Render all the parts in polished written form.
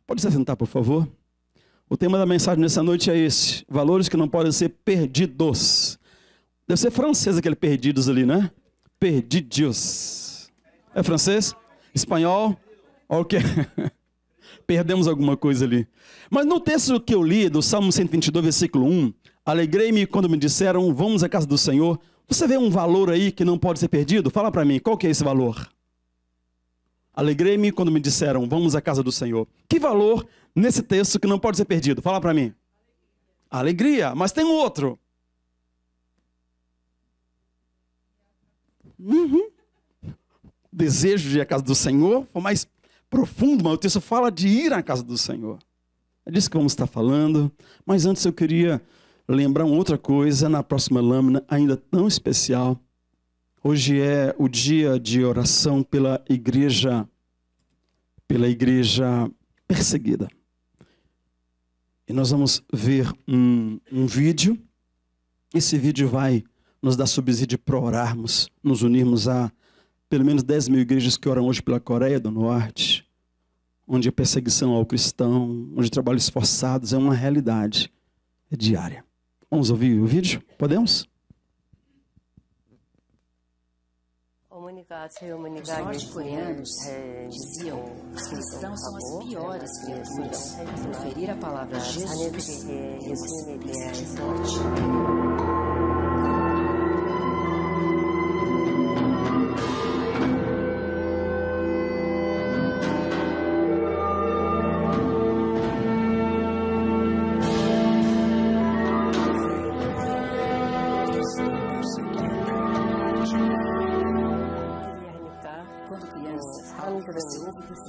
Pode se sentar, por favor? O tema da mensagem nessa noite é esse: valores que não podem ser perdidos. Deve ser francês aquele perdidos ali, né? Perdidos. É francês? Espanhol? Ok. Perdemos alguma coisa ali. Mas no texto que eu li, do Salmo 122, versículo 1, alegrei-me quando me disseram, vamos à casa do Senhor. Você vê um valor aí que não pode ser perdido? Fala para mim, qual que é esse valor? Alegrei-me quando me disseram, vamos à casa do Senhor. Que valor nesse texto que não pode ser perdido? Fala para mim. Alegria, mas tem um outro. Desejo de ir à casa do Senhor, foi mais profundo, mas o texto fala de ir à casa do Senhor. É disso que vamos estar falando. Mas antes eu queria lembrar uma outra coisa na próxima lâmina, ainda tão especial. Hoje é o dia de oração pela igreja perseguida. E nós vamos ver um vídeo. Esse vídeo vai nos dar subsídio para orarmos, nos unirmos a pelo menos 10 mil igrejas que oram hoje pela Coreia do Norte, onde a perseguição ao cristão, onde trabalhos forçados é uma realidade diária. Vamos ouvir o vídeo? Podemos? Os norte-coreanos diziam que os cristãos são as piores criaturas. Proferir a palavra Jesus é forte.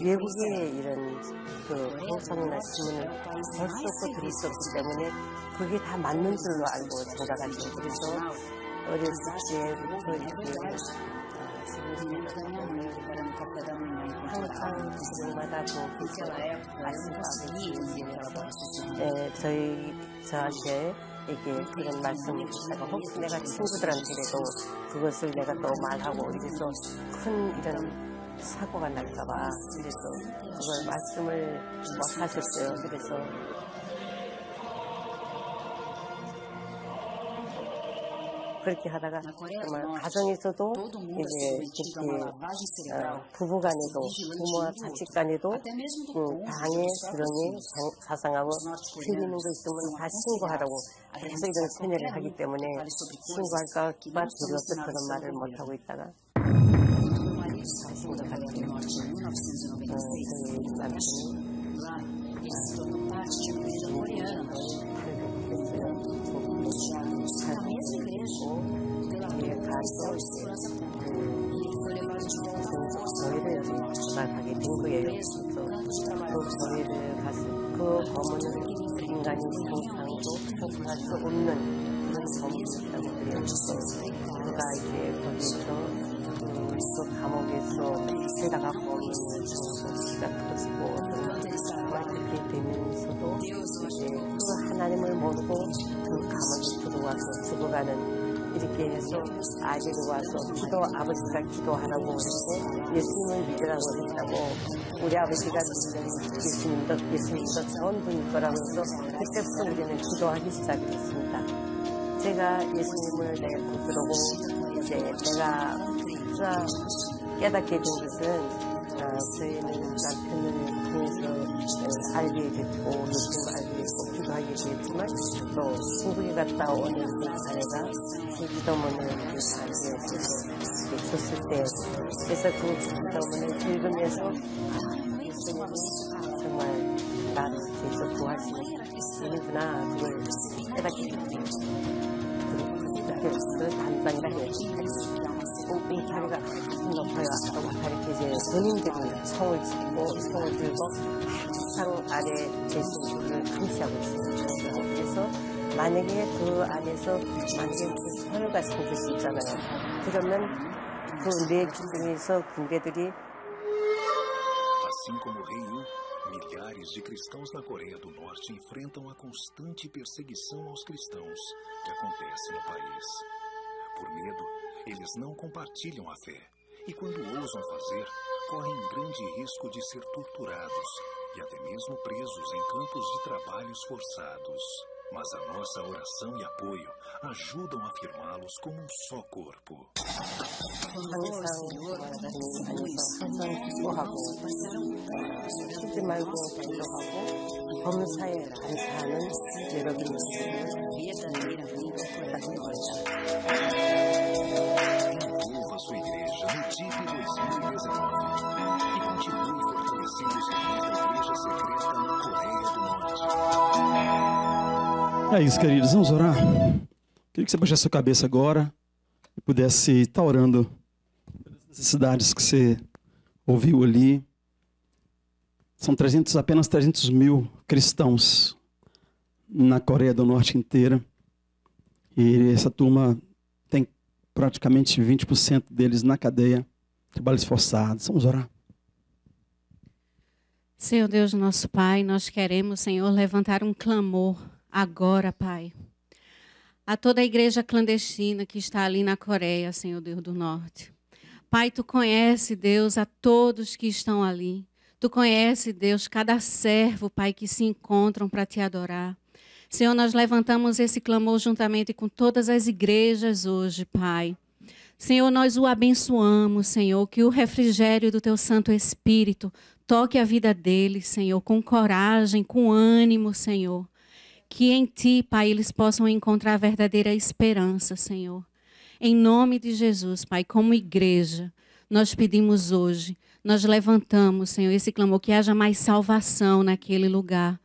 외국에 이런 방송이나 신문을 볼 수 없고 들을 수 없기 때문에 그게 다 맞는 줄로 알고 생각하죠. 그래서 어렸을 때부터 이렇게 항상 집마다 저한테 이게 그런 말씀, 혹시 내가 친구들한테라도 그것을 내가 또 말하고 이래서 큰 이런 사고가 날까봐 그래서 그걸 말씀을 못 하셨어요. 그래서 그렇게 하다가 정말 가정에서도 이제 이렇게 부부간에도 부모와 자식간에도 방해, 불응해, 사상하고 틀리는 거 있으면 다 신고하라고 계속 이런 세뇌를 하기 때문에 신고할까 봐 두려워서 그런 말을 못 하고 있다가 자신도 같은 저희 저희를 가게 된 거예요. 그래서 저희를 가서 그 검은 인간이 상상도 포기할 수 없는 그런 검은이라고 그래서 그가 이제 거기서 그 감옥에서 살다가 거기 피가 터지고 그렇게 되면서도 이제 그 하나님을 모르고 그 감옥에 들어와서 죽어가는 이렇게 해서 아들이 와서 아버지가 기도하라고 그랬고 예수님을 믿으라고 했다고 우리 아버지가 예수님도 좋은 분일 거라고 해서 그때부터 우리는 기도하기 시작했습니다. 제가 예수님을 붙들고 이제 내가 깨닫게 된 것은 저희는 남편을 통해서 알게 됐고 예수님 알게 됐고 기도하게 됐지만 또 중국에 갔다 오는 그 아내가 그 기도문을 알게 줬을 때 그래서 그 기도문을 읽으면서 예수님이 정말 나를 계속 구하시는 분이구나 그걸 깨닫게 됐어요. 그 단단이라 해요. 이 자리가 높아요. 이렇게 이제 본인들이 성을 들고 항상 아래 제수를 감시하고 있습니다. 그래서 만약에 그 안에서 만약에 그 서열가 생길 수 있잖아요. 그러면 그 내 주변에서 군대들이 Assim como o rei Yu, milhares de cristãos na Coreia do Norte enfrentam a constante perseguição aos cristãos que acontece no país. Por medo, eles não compartilham a fé e, quando ousam fazer, correm grande risco de ser torturados e até mesmo presos em campos de trabalhos forçados. Mas a nossa oração e apoio ajudam a firmá-los como um só corpo. 쉬지 말고 기도하고 범사에 감사하는 여러분이 Envolva sua igreja no DIP 2019 e continue fortalecendo os irmãos da Igreja Secreta na Coreia do Norte. É isso, queridos. Vamos orar? Queria que você baixasse a sua cabeça agora e pudesse estar orando pelas necessidades que você ouviu ali. São apenas 300 mil cristãos na Coreia do Norte inteira. E essa turma tem praticamente 20% deles na cadeia, trabalhos forçados. Vamos orar. Senhor Deus, nosso Pai, nós queremos, Senhor, levantar um clamor agora, Pai, a toda a igreja clandestina que está ali na Coreia, Senhor Deus do Norte. Pai, Tu conhece, Deus, a todos que estão ali. Tu conhece, Deus, cada servo, Pai, que se encontram para Te adorar. Senhor, nós levantamos esse clamor juntamente com todas as igrejas hoje, Pai. Senhor, nós o abençoamos, Senhor, que o refrigério do Teu Santo Espírito toque a vida deles, Senhor, com coragem, com ânimo, Senhor. Que em Ti, Pai, eles possam encontrar a verdadeira esperança, Senhor. Em nome de Jesus, Pai, como igreja, nós pedimos hoje, nós levantamos, Senhor, esse clamor, que haja mais salvação naquele lugar.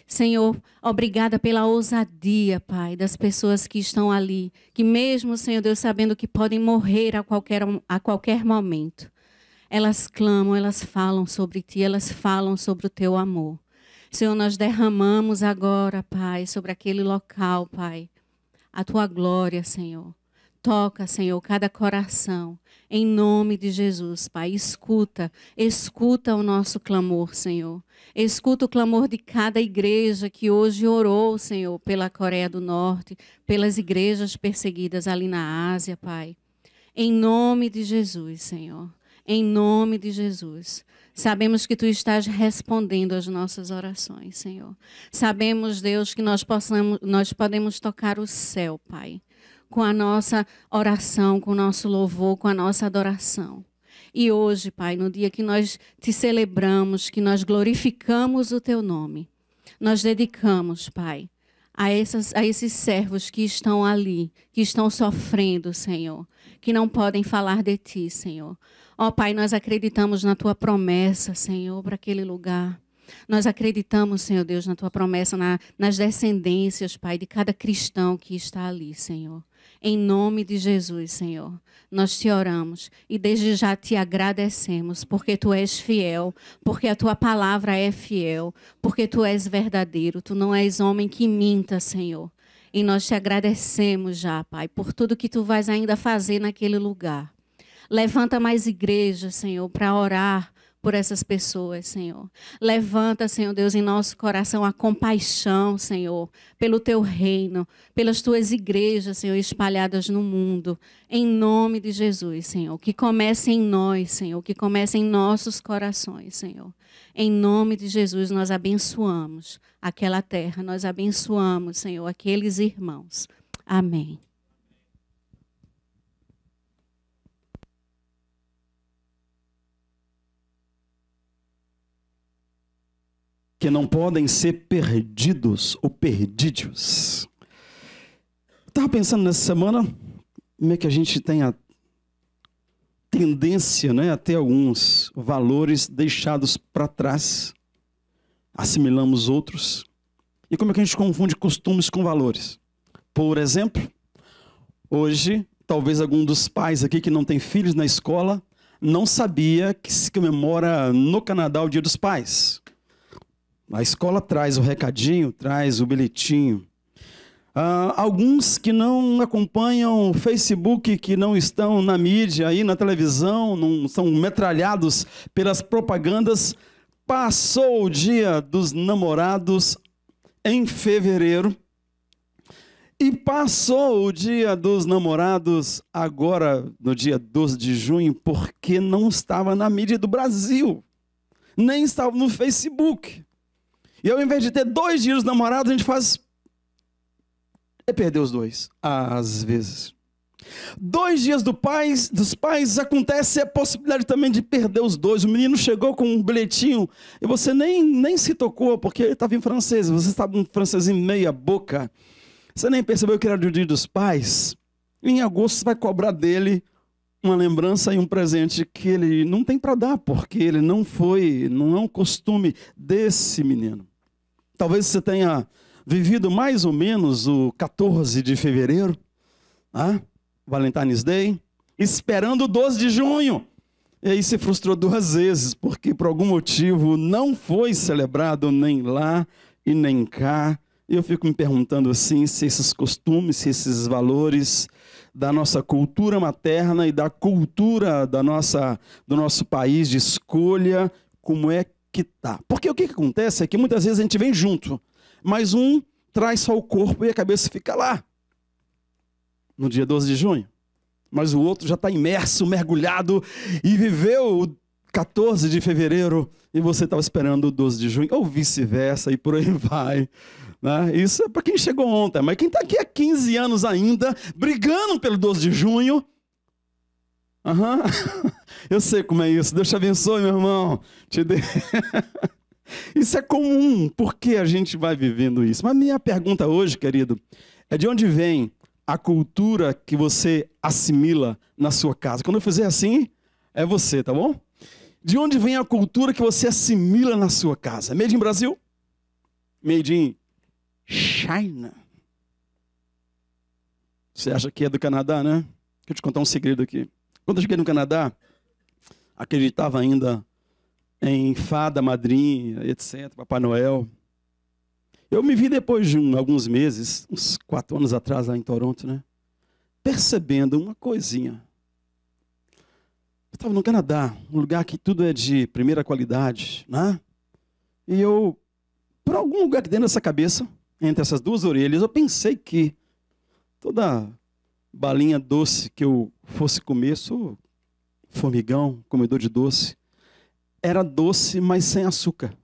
Senhor, obrigada pela ousadia, Pai, das pessoas que estão ali, que mesmo, Senhor Deus, sabendo que podem morrer a qualquer momento, elas clamam, elas falam sobre Ti, elas falam sobre o Teu amor. Senhor, nós derramamos agora, Pai, sobre aquele local, Pai, a Tua glória, Senhor. Toca, Senhor, cada coração. Em nome de Jesus, Pai, escuta o nosso clamor, Senhor. Escuta o clamor de cada igreja que hoje orou, Senhor, pela Coreia do Norte, pelas igrejas perseguidas ali na Ásia, Pai. Em nome de Jesus, Senhor. Em nome de Jesus. Sabemos que Tu estás respondendo às nossas orações, Senhor. Sabemos, Deus, que nós podemos tocar o céu, Pai, com a nossa oração, com o nosso louvor, com a nossa adoração. E hoje, Pai, no dia que nós Te celebramos, que nós glorificamos o Teu nome, nós dedicamos, Pai, a esses servos que estão ali, que estão sofrendo, Senhor, que não podem falar de Ti, Senhor. Ó Pai, nós acreditamos na Tua promessa, Senhor, para aquele lugar. Nós acreditamos, Senhor Deus, na Tua promessa, nas descendências, Pai, de cada cristão que está ali, Senhor. Em nome de Jesus, Senhor, nós Te oramos e desde já Te agradecemos, porque Tu és fiel, porque a Tua palavra é fiel, porque Tu és verdadeiro, Tu não és homem que minta, Senhor. E nós Te agradecemos já, Pai, por tudo que Tu vais ainda fazer naquele lugar. Levanta mais igrejas, Senhor, para orar por essas pessoas, Senhor. Levanta, Senhor Deus, em nosso coração a compaixão, Senhor, pelo Teu reino, pelas Tuas igrejas, Senhor, espalhadas no mundo. Em nome de Jesus, Senhor. Que comece em nós, Senhor, que comece em nossos corações, Senhor. Em nome de Jesus, nós abençoamos aquela terra, nós abençoamos, Senhor, aqueles irmãos. Amém. Que não podem ser perdidos ou perdídeos. Estava pensando nessa semana, como é que a gente tem a tendência, né, a ter alguns valores deixados para trás, assimilamos outros, e como é que a gente confunde costumes com valores. Por exemplo, hoje, talvez algum dos pais aqui que não tem filhos na escola, não sabia que se comemora no Canadá o Dia dos Pais. A escola traz o recadinho, traz o bilhetinho. Alguns que não acompanham o Facebook, que não estão na mídia, aí na televisão, não são metralhados pelas propagandas, passou o Dia dos Namorados em fevereiro e passou o Dia dos Namorados agora, no dia 12 de junho, porque não estava na mídia do Brasil. nem estava no Facebook. E ao invés de ter 2 dias namorados, a gente faz... é perder os 2, às vezes. 2 dias dos pais acontece a possibilidade também de perder os 2. O menino chegou com um bilhetinho e você nem se tocou, porque ele estava em francês. Você estava em francês em meia boca. Você nem percebeu que era o dia dos pais. Em agosto você vai cobrar dele uma lembrança e um presente que ele não tem para dar, porque ele não é um costume desse menino. Talvez você tenha vivido mais ou menos o 14 de fevereiro, Valentine's Day, esperando o 12 de junho. E aí se frustrou 2 vezes, porque por algum motivo não foi celebrado nem lá e nem cá. E eu fico me perguntando assim, se esses costumes, se esses valores da nossa cultura materna e da cultura do nosso país de escolha, como é que tá? Porque o que acontece é que muitas vezes a gente vem junto, mas um traz só o corpo e a cabeça fica lá, no dia 12 de junho. Mas o outro já está imerso, mergulhado, e viveu o 14 de fevereiro, e você estava esperando o 12 de junho, ou vice-versa, e por aí vai. Né? Isso é para quem chegou ontem, mas quem está aqui há 15 anos ainda, brigando pelo 12 de junho, eu sei como é isso. Deus te abençoe, meu irmão. Isso é comum. Por que a gente vai vivendo isso? Mas minha pergunta hoje, querido, é de onde vem a cultura que você assimila na sua casa? Quando eu fizer assim, é você, tá bom? De onde vem a cultura que você assimila na sua casa? Made in Brasil? Made in China? Você acha que é do Canadá, né? Deixa eu te contar um segredo aqui. Quando eu cheguei no Canadá, acreditava ainda em fada, madrinha, etc., Papai Noel. Eu me vi depois de alguns meses, uns 4 anos atrás lá em Toronto, né? Percebendo uma coisinha. Eu estava no Canadá, um lugar que tudo é de primeira qualidade, né? E eu, por algum lugar aqui dentro dessa cabeça, entre essas 2 orelhas, eu pensei que toda balinha doce que eu fosse comer, sou formigão, comedor de doce, era doce, mas sem açúcar.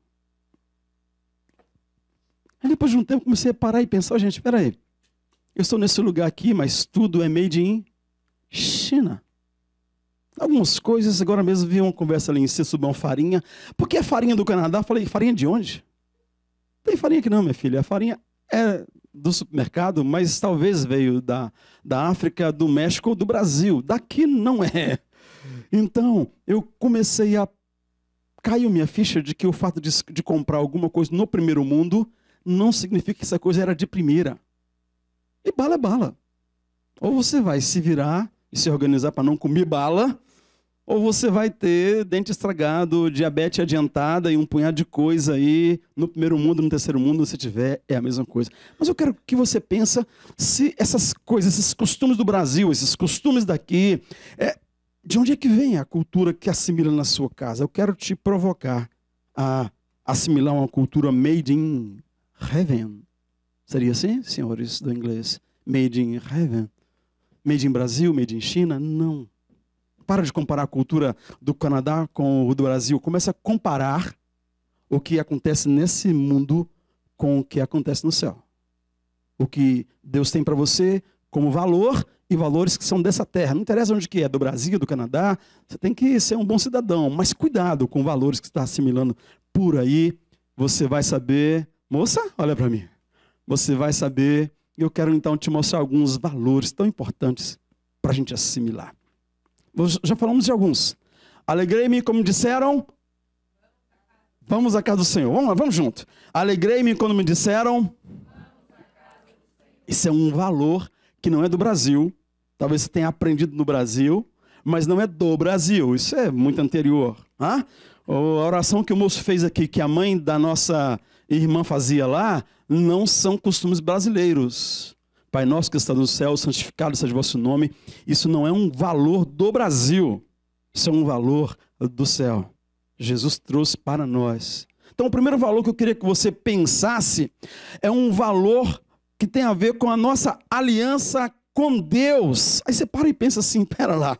Aí depois de um tempo comecei a parar e pensar, gente, espera aí, eu estou nesse lugar aqui, mas tudo é made in China. Algumas coisas, agora mesmo vi uma conversa ali em Sessubão, farinha. Por que a farinha do Canadá? Eu falei, farinha de onde? Não tem farinha aqui não, minha filha. A farinha é do supermercado, mas talvez veio da África, do México ou do Brasil. Daqui não é. Então, eu comecei a... Caiu minha ficha de que o fato de comprar alguma coisa no primeiro mundo não significa que essa coisa era de primeira. E bala é bala. Ou você vai se virar e se organizar para não comer bala, ou você vai ter dente estragado, diabetes adiantada e um punhado de coisa aí. No primeiro mundo, no terceiro mundo, se tiver, é a mesma coisa. Mas eu quero que você pense se essas coisas, esses costumes do Brasil, esses costumes daqui, de onde é que vem a cultura que assimila na sua casa? Eu quero te provocar a assimilar uma cultura made in heaven. Seria assim, senhores do inglês? Made in heaven. Made in Brasil, made in China? Não. Para de comparar a cultura do Canadá com o do Brasil. Começa a comparar o que acontece nesse mundo com o que acontece no céu. O que Deus tem para você como valor e valores que são dessa terra. Não interessa onde que é, do Brasil, do Canadá. Você tem que ser um bom cidadão. Mas cuidado com valores que você está assimilando por aí. Você vai saber... Moça, olha para mim. Você vai saber... Eu quero então te mostrar alguns valores tão importantes para a gente assimilar. Já falamos de alguns. Alegrei-me, como disseram. Vamos à casa do Senhor. Vamos junto. Alegrei-me quando me disseram. Isso é um valor que não é do Brasil. Talvez você tenha aprendido no Brasil, mas não é do Brasil. Isso é muito anterior. A oração que o moço fez aqui, que a mãe da nossa irmã fazia lá, não são costumes brasileiros. Pai nosso que está no céu, santificado seja o vosso nome. Isso não é um valor do Brasil. Isso é um valor do céu. Jesus trouxe para nós. Então, o primeiro valor que eu queria que você pensasse é um valor que tem a ver com a nossa aliança com Deus. Aí você para e pensa assim, pera lá.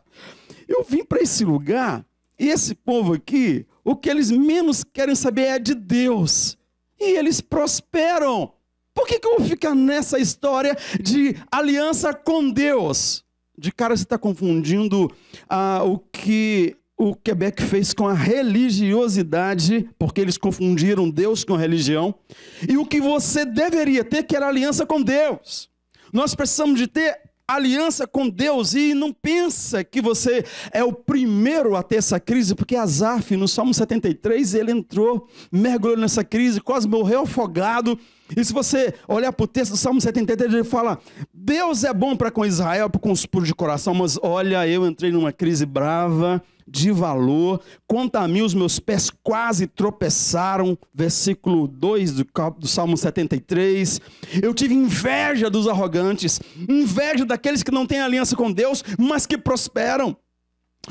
Eu vim para esse lugar E esse povo aqui, o que eles menos querem saber é de Deus. E eles prosperam. Por que eu vou ficar nessa história de aliança com Deus? De cara você está confundindo o que o Quebec fez com a religiosidade, porque eles confundiram Deus com a religião, e o que você deveria ter, que era aliança com Deus. Nós precisamos de ter aliança com Deus, e não pensa que você é o primeiro a ter essa crise, porque Asaf, no Salmo 73, ele entrou, mergulhou nessa crise, quase morreu afogado. E se você olhar para o texto do Salmo 73, ele fala, Deus é bom para com Israel, com os puros de coração, mas olha, eu entrei numa crise brava, de valor, quanto a mim os meus pés quase tropeçaram, versículo 2 do Salmo 73, eu tive inveja dos arrogantes, inveja daqueles que não têm aliança com Deus, mas que prosperam.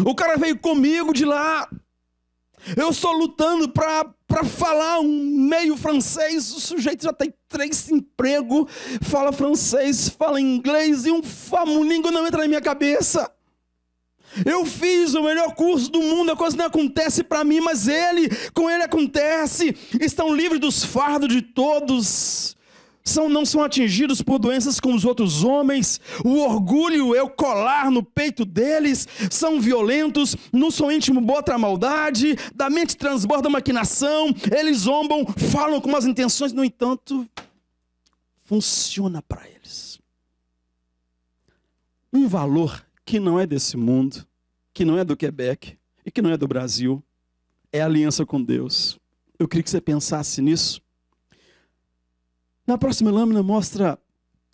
O cara veio comigo de lá, eu estou lutando para falar um meio francês, o sujeito já tem 3 empregos, fala francês, fala inglês e um famulingo não entra na minha cabeça. Eu fiz o melhor curso do mundo, a coisa não acontece para mim, mas com ele acontece. Estão livres dos fardos de todos. Não são atingidos por doenças como os outros homens. O orgulho é o colar no peito deles. São violentos, no seu íntimo bota a maldade, da mente transborda a maquinação. Eles zombam, falam com más intenções, no entanto, funciona para eles. Um valor que não é desse mundo, que não é do Quebec e que não é do Brasil, é a aliança com Deus. Eu queria que você pensasse nisso. Na próxima lâmina mostra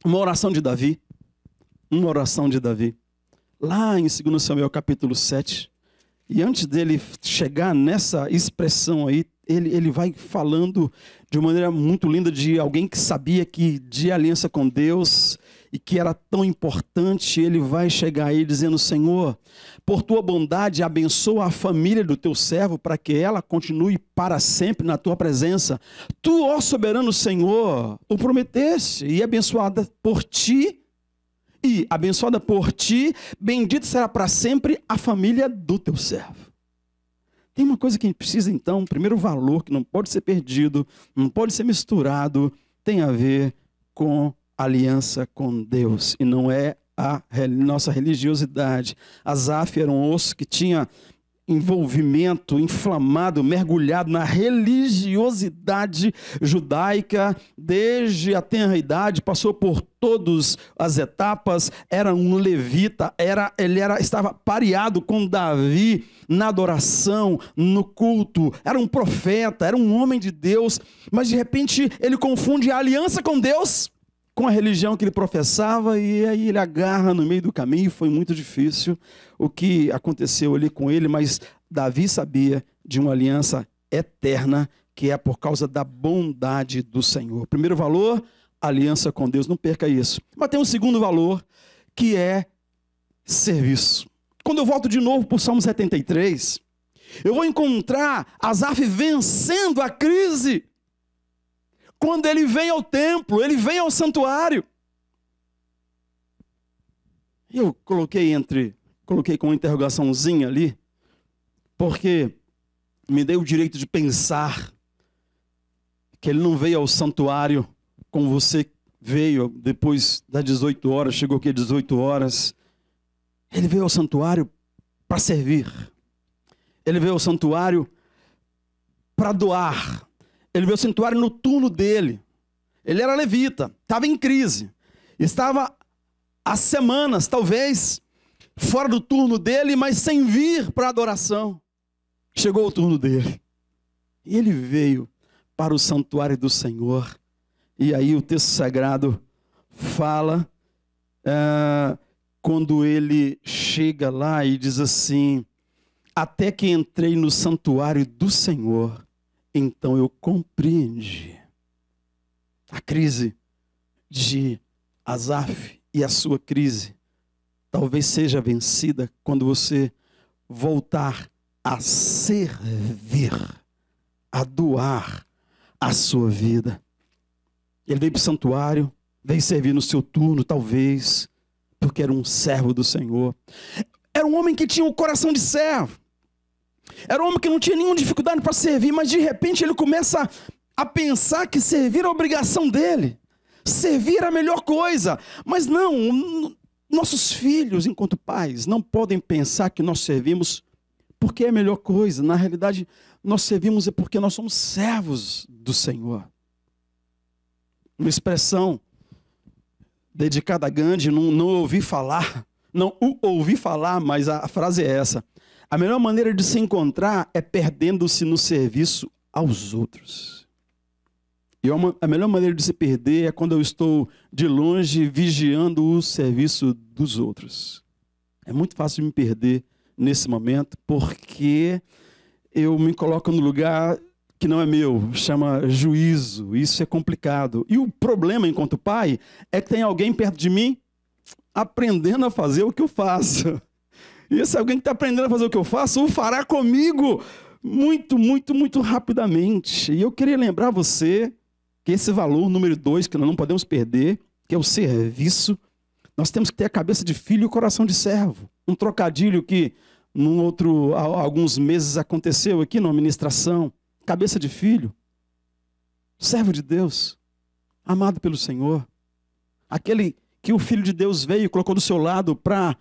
uma oração de Davi. Uma oração de Davi. Lá em 2 Samuel capítulo 7. E antes dele chegar nessa expressão aí, ele vai falando de uma maneira muito linda de alguém que sabia que de aliança com Deus e que era tão importante. Ele vai chegar aí dizendo, Senhor, por tua bondade abençoa a família do teu servo para que ela continue para sempre na tua presença. Tu, ó soberano Senhor, o prometeste e abençoada por ti, bendito será para sempre a família do teu servo. Tem uma coisa que a gente precisa então, primeiro valor que não pode ser perdido, não pode ser misturado, tem a ver com aliança com Deus, e não é a nossa religiosidade. Asaf era um osso que tinha envolvimento, inflamado, mergulhado na religiosidade judaica, desde a tenra idade, passou por todas as etapas, era um levita, estava pareado com Davi na adoração, no culto, era um profeta, era um homem de Deus, mas de repente ele confunde a aliança com Deus com a religião que ele professava, e aí ele agarra no meio do caminho. Foi muito difícil o que aconteceu ali com ele, mas Davi sabia de uma aliança eterna, que é por causa da bondade do Senhor. Primeiro valor, aliança com Deus, não perca isso. Mas tem um segundo valor, que é serviço. Quando eu volto de novo para o Salmo 73, eu vou encontrar Asaf vencendo a crise. Quando ele vem ao templo, ele vem ao santuário. Eu coloquei com uma interrogaçãozinha ali, porque me deu o direito de pensar que ele não veio ao santuário como você veio depois das 18 horas, chegou aqui às 18 horas. Ele veio ao santuário para servir. Ele veio ao santuário para doar. Ele veio ao santuário no turno dele. Ele era levita, estava em crise. Estava há semanas, talvez, fora do turno dele, mas sem vir para a adoração. Chegou o turno dele. E ele veio para o santuário do Senhor. E aí o texto sagrado fala, quando ele chega lá e diz assim, até que entrei no santuário do Senhor, então eu compreendi. A crise de Asaf e a sua crise talvez seja vencida quando você voltar a servir, a doar a sua vida. Ele veio para o santuário, veio servir no seu turno, talvez, porque era um servo do Senhor. Era um homem que tinha um coração de servo. Era um homem que não tinha nenhuma dificuldade para servir, mas de repente ele começa a pensar que servir é a obrigação dele. Servir é a melhor coisa. Mas não, nossos filhos, enquanto pais, não podem pensar que nós servimos porque é a melhor coisa. Na realidade, nós servimos é porque nós somos servos do Senhor. Uma expressão dedicada a Gandhi, não ouvi falar, não o ouvi falar, mas a frase é essa. A melhor maneira de se encontrar é perdendo-se no serviço aos outros. E a melhor maneira de se perder é quando eu estou de longe vigiando o serviço dos outros. É muito fácil de me perder nesse momento, porque eu me coloco no lugar que não é meu, chama juízo. Isso é complicado. E o problema, enquanto pai, é que tem alguém perto de mim aprendendo a fazer o que eu faço. E esse alguém que está aprendendo a fazer o que eu faço, o fará comigo muito rapidamente. E eu queria lembrar você que esse valor número 2, que nós não podemos perder, que é o serviço, nós temos que ter a cabeça de filho e o coração de servo. Um trocadilho que há alguns meses aconteceu aqui numa ministração. Cabeça de filho, servo de Deus, amado pelo Senhor. Aquele que o Filho de Deus veio e colocou do seu lado para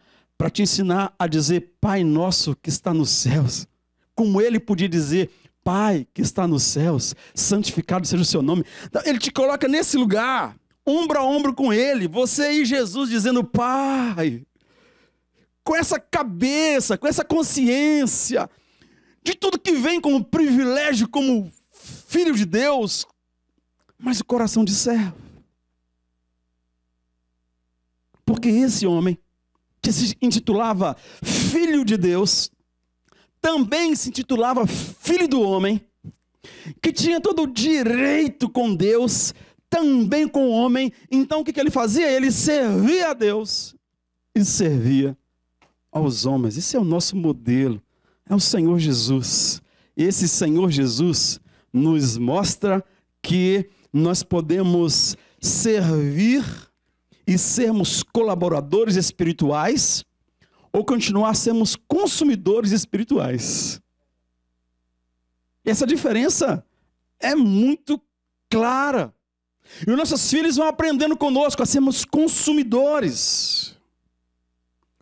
te ensinar a dizer Pai nosso que está nos céus. Como ele podia dizer Pai que está nos céus, santificado seja o seu nome. Ele te coloca nesse lugar, ombro a ombro com ele, você e Jesus dizendo Pai. Com essa cabeça, com essa consciência de tudo que vem como privilégio, como filho de Deus, mas o coração de servo. Porque esse homem, que se intitulava filho de Deus, também se intitulava filho do homem, que tinha todo o direito com Deus, também com o homem. Então o que ele fazia? Ele servia a Deus e servia aos homens. Esse é o nosso modelo. É o Senhor Jesus. Esse Senhor Jesus nos mostra que nós podemos servir e sermos colaboradores espirituais ou continuar a sermos consumidores espirituais. Essa diferença é muito clara. E os nossos filhos vão aprendendo conosco a sermos consumidores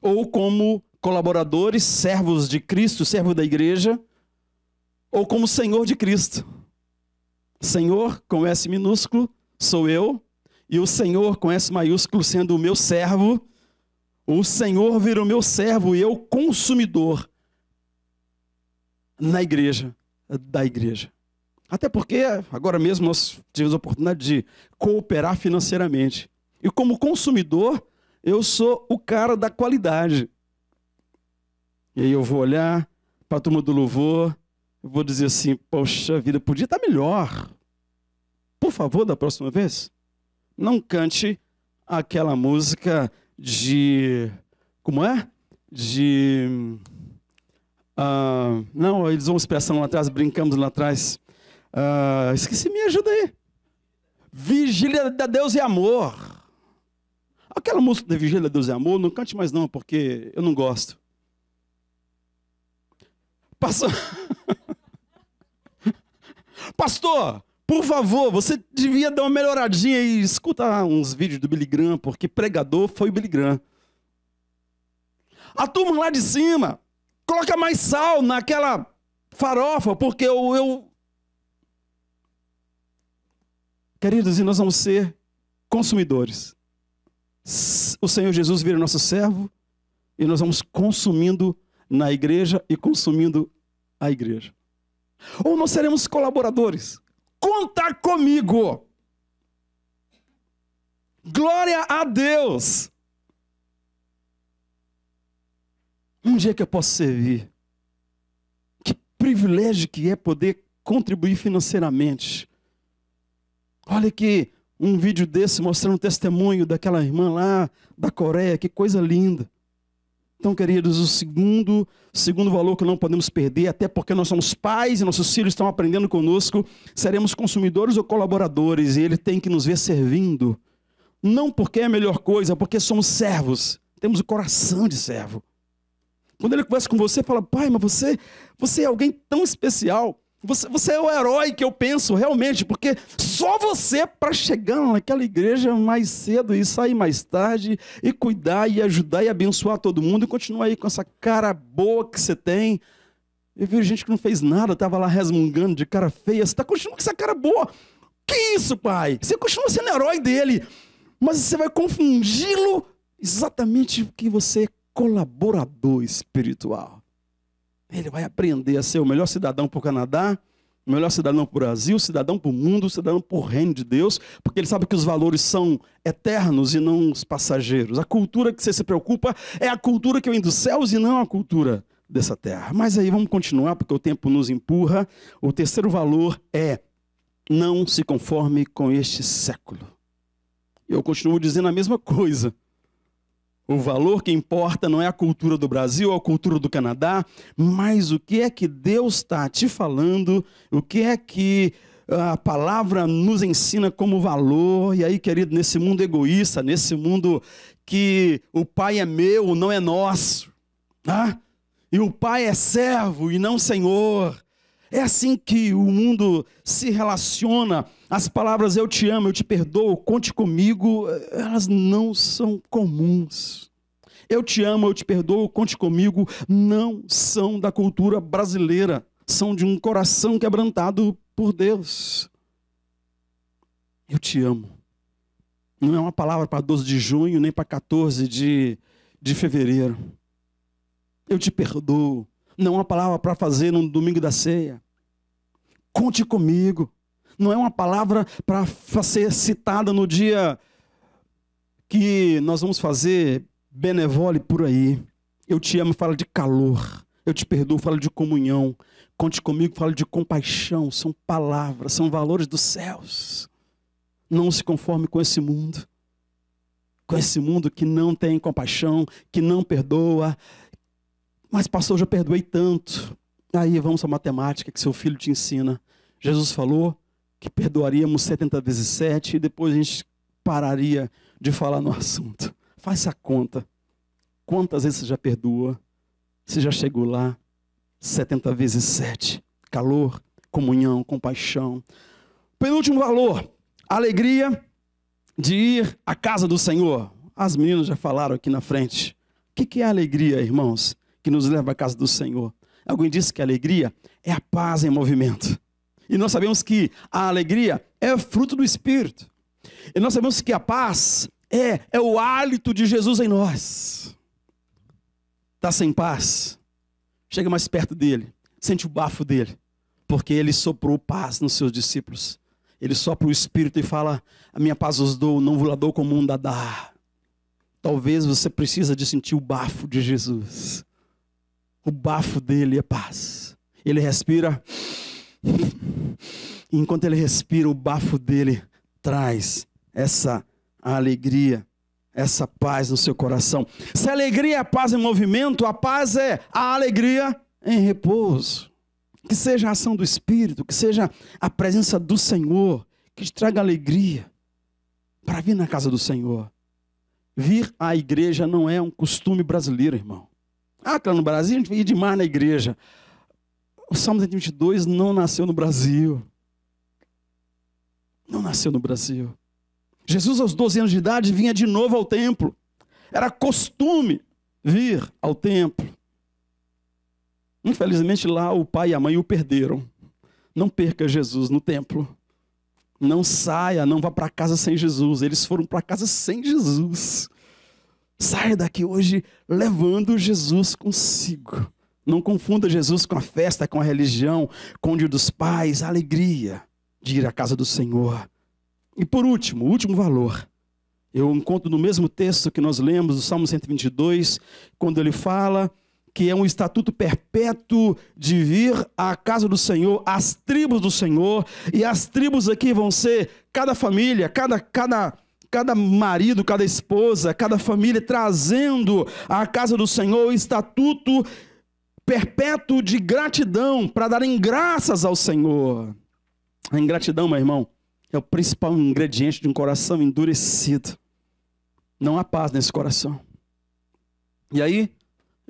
ou como colaboradores, servos de Cristo, servo da igreja, ou como Senhor de Cristo. Senhor, com S minúsculo, sou eu, e o Senhor, com S maiúsculo, sendo o meu servo, o Senhor vira o meu servo e eu consumidor na igreja, da igreja. Até porque, agora mesmo, nós tivemos a oportunidade de cooperar financeiramente. E como consumidor, eu sou o cara da qualidade. E aí eu vou olhar para a turma do louvor, eu vou dizer assim, poxa vida, podia estar melhor. Por favor, da próxima vez, não cante aquela música de... Como é? Não, eles vão expressão lá atrás, brincamos lá atrás. Esqueci, me ajuda aí. Vigília da Deus e Amor. Aquela música da Vigília da Deus e Amor, não cante mais não, porque eu não gosto. Pastor, por favor, você devia dar uma melhoradinha e escuta uns vídeos do Billy Graham, porque pregador foi o Billy Graham. A turma lá de cima, coloca mais sal naquela farofa, porque Queridos, e nós vamos ser consumidores. O Senhor Jesus vira nosso servo e nós vamos consumindo na igreja e consumindo a igreja. Ou nós seremos colaboradores. Conta comigo. Glória a Deus. Um dia que eu posso servir. Que privilégio que é poder contribuir financeiramente. Olha aqui um vídeo desse mostrando o testemunho daquela irmã lá da Coreia. Que coisa linda. Então, queridos, o segundo valor que não podemos perder, até porque nós somos pais e nossos filhos estão aprendendo conosco, seremos consumidores ou colaboradores, e ele tem que nos ver servindo. Não porque é a melhor coisa, porque somos servos, temos o coração de servo. Quando ele conversa com você, fala, pai, mas você é alguém tão especial. Você é o herói que eu penso, realmente, porque só você para chegar naquela igreja mais cedo e sair mais tarde e cuidar e ajudar e abençoar todo mundo e continuar aí com essa cara boa que você tem. Eu vi gente que não fez nada, estava lá resmungando de cara feia. Você está continuando com essa cara boa. Que isso, pai? Você continua sendo herói dele, mas você vai confundi-lo exatamente porque você é colaborador espiritual. Ele vai aprender a ser o melhor cidadão para o Canadá, o melhor cidadão para o Brasil, cidadão para o mundo, cidadão para o reino de Deus, porque ele sabe que os valores são eternos e não os passageiros. A cultura que você se preocupa é a cultura que vem dos céus e não a cultura dessa terra. Mas aí vamos continuar, porque o tempo nos empurra. O terceiro valor é: não se conforme com este século. Eu continuo dizendo a mesma coisa. O valor que importa não é a cultura do Brasil, a cultura do Canadá, mas o que é que Deus está te falando, o que é que a palavra nos ensina como valor. E aí, querido, nesse mundo egoísta, nesse mundo que o pai é meu, não é nosso, tá? E o pai é servo e não senhor. É assim que o mundo se relaciona. As palavras eu te amo, eu te perdoo, conte comigo, elas não são comuns. Eu te amo, eu te perdoo, conte comigo, não são da cultura brasileira. São de um coração quebrantado por Deus. Eu te amo. Não é uma palavra para 12 de junho, nem para 14 de fevereiro. Eu te perdoo. Não é uma palavra para fazer no domingo da ceia. Conte comigo. Não é uma palavra para ser citada no dia que nós vamos fazer benevole por aí. Eu te amo, fala de calor. Eu te perdoo, fala de comunhão. Conte comigo, fala de compaixão. São palavras, são valores dos céus. Não se conforme com esse mundo. Com esse mundo que não tem compaixão, que não perdoa. Mas, pastor, eu já perdoei tanto. Aí vamos à matemática que seu filho te ensina. Jesus falou que perdoaríamos 70 vezes 7 e depois a gente pararia de falar no assunto. Faz a conta. Quantas vezes você já perdoa? Você já chegou lá? 70 vezes 7. Calor, comunhão, compaixão. Penúltimo valor. Alegria de ir à casa do Senhor. As meninas já falaram aqui na frente. O que é alegria, irmãos, que nos leva à casa do Senhor? Alguém disse que a alegria é a paz em movimento. E nós sabemos que a alegria é fruto do Espírito. E nós sabemos que a paz é o hálito de Jesus em nós. Está sem paz? Chega mais perto dele. Sente o bafo dele. Porque ele soprou paz nos seus discípulos. Ele sopra o Espírito e fala: a minha paz os dou, não vos la dou como o mundo a dá. Talvez você precisa de sentir o bafo de Jesus. O bafo dele é paz. Ele respira. Enquanto ele respira, o bafo dele traz essa alegria, essa paz no seu coração. Se a alegria é a paz em movimento, a paz é a alegria em repouso. Que seja a ação do Espírito, que seja a presença do Senhor, que te traga alegria para vir na casa do Senhor. Vir à igreja não é um costume brasileiro, irmão. Claro, no Brasil a gente ia demais na igreja. O Salmo 122 não nasceu no Brasil. Não nasceu no Brasil. Jesus, aos 12 anos de idade, vinha de novo ao templo. Era costume vir ao templo. Infelizmente, lá o pai e a mãe o perderam. Não perca Jesus no templo. Não saia, não vá para casa sem Jesus. Eles foram para casa sem Jesus. Saia daqui hoje levando Jesus consigo. Não confunda Jesus com a festa, com a religião, com o dia dos pais, a alegria de ir à casa do Senhor. E por último, o último valor. Eu encontro no mesmo texto que nós lemos, do Salmo 122, quando ele fala que é um estatuto perpétuo de vir à casa do Senhor, às tribos do Senhor. E as tribos aqui vão ser cada família, cada marido, cada esposa, cada família trazendo à casa do Senhor o estatuto perpétuo de gratidão, para darem graças ao Senhor. A ingratidão, meu irmão, é o principal ingrediente de um coração endurecido. Não há paz nesse coração. E aí,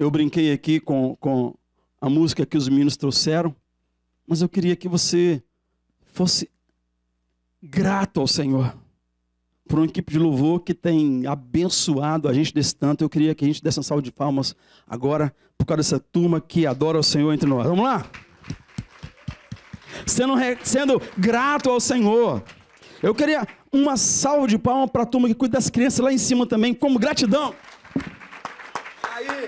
Eu brinquei aqui com a música que os meninos trouxeram, mas eu queria que você fosse grato ao Senhor por uma equipe de louvor que tem abençoado a gente desse tanto. Eu queria que a gente desse uma salva de palmas agora por causa dessa turma que adora o Senhor entre nós. Vamos lá? Sendo grato ao Senhor. Eu queria uma salva de palmas para a turma que cuida das crianças lá em cima também, como gratidão. Aí.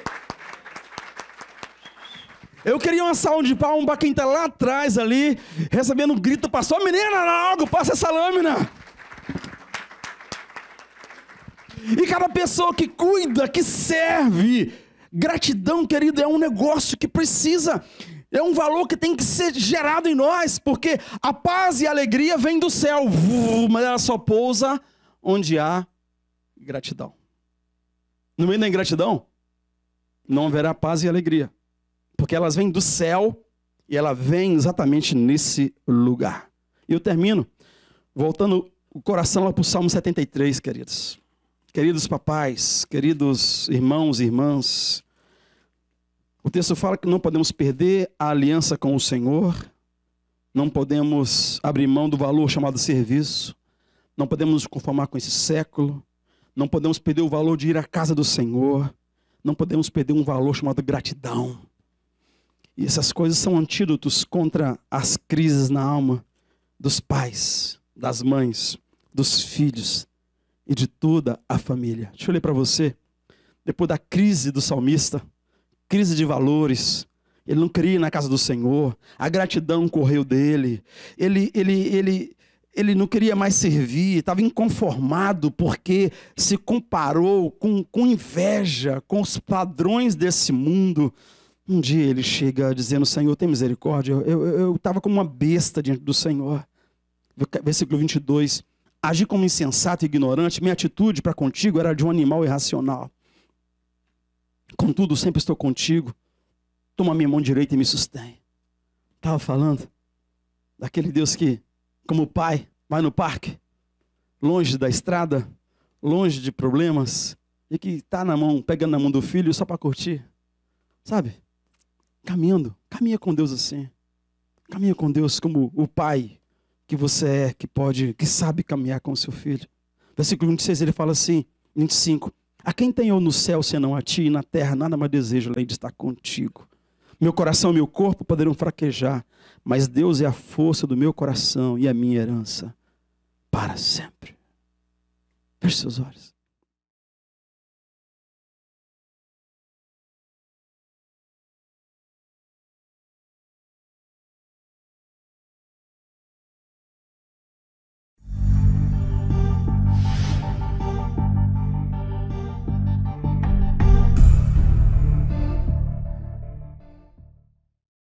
Eu queria uma salva de palmas para quem está lá atrás ali, recebendo um grito, passou, menina, algo, passa essa lâmina. E cada pessoa que cuida, que serve, gratidão, querido, é um negócio que precisa, é um valor que tem que ser gerado em nós, porque a paz e a alegria vêm do céu, mas ela só pousa onde há gratidão. No meio da ingratidão, não haverá paz e alegria, porque elas vêm do céu e ela vem exatamente nesse lugar. E eu termino voltando o coração lá para o Salmo 73, queridos. Queridos papais, queridos irmãos e irmãs, o texto fala que não podemos perder a aliança com o Senhor, não podemos abrir mão do valor chamado serviço, não podemos nos conformar com esse século, não podemos perder o valor de ir à casa do Senhor, não podemos perder um valor chamado gratidão. E essas coisas são antídotos contra as crises na alma dos pais, das mães, dos filhos e de toda a família. Deixa eu ler para você. Depois da crise do salmista, crise de valores, ele não queria ir na casa do Senhor, a gratidão correu dele, ele não queria mais servir, estava inconformado porque se comparou com inveja, com os padrões desse mundo. Um dia ele chega dizendo, Senhor, tem misericórdia, eu estava como uma besta diante do Senhor. Versículo 22, agi como insensato e ignorante, minha atitude para contigo era de um animal irracional. Contudo, sempre estou contigo, toma minha mão direita e me sustém. Estava falando daquele Deus que, como pai, vai no parque, longe da estrada, longe de problemas, e que está na mão, pegando na mão do filho só para curtir. Sabe? Caminha com Deus assim. Caminha com Deus como o pai que você é, que sabe caminhar com o seu filho. Versículo 26, ele fala assim, 25. A quem tenho no céu senão a ti, e na terra nada mais desejo além de estar contigo. Meu coração e meu corpo poderão fraquejar, mas Deus é a força do meu coração e a minha herança para sempre. Feche seus olhos.